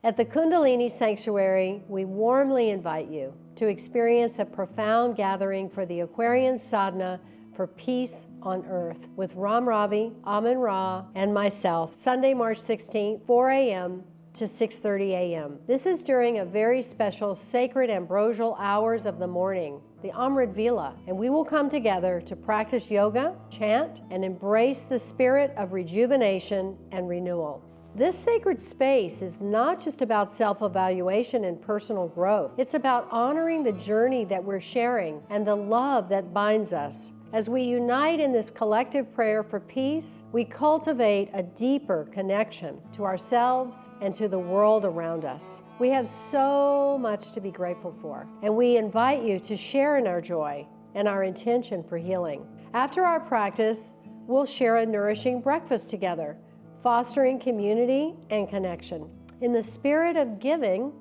At the Kundalini Sanctuary, we warmly invite you to experience a profound gathering for the Aquarian Sadhana for peace on earth with Ram Ravi, Aman RA, and myself, Sunday, March 16th, 4 a.m. to 6:30 a.m. This is during a very special sacred ambrosial hours of the morning, the Amrit Vela, and we will come together to practice yoga, chant, and embrace the spirit of rejuvenation and renewal. This sacred space is not just about self-evaluation and personal growth. It's about honoring the journey that we're sharing and the love that binds us. As we unite in this collective prayer for peace, we cultivate a deeper connection to ourselves and to the world around us. We have so much to be grateful for, and we invite you to share in our joy and our intention for healing. After our practice, we'll share a nourishing breakfast together, fostering community and connection. In the spirit of giving,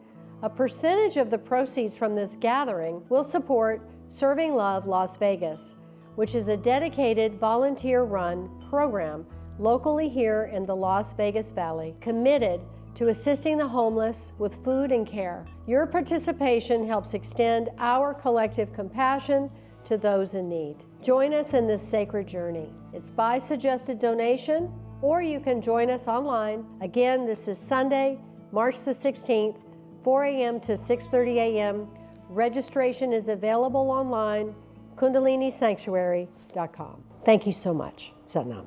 a percentage of the proceeds from this gathering will support Serving Love Las Vegas, which is a dedicated volunteer-run program locally here in the Las Vegas Valley, committed to assisting the homeless with food and care. Your participation helps extend our collective compassion to those in need. Join us in this sacred journey. It's by suggested donation, or you can join us online. Again, this is Sunday, March the 16th, 4 a.m. to 6:30 a.m. Registration is available online, kundalinisanctuary.com. Thank you so much. Sat Nam.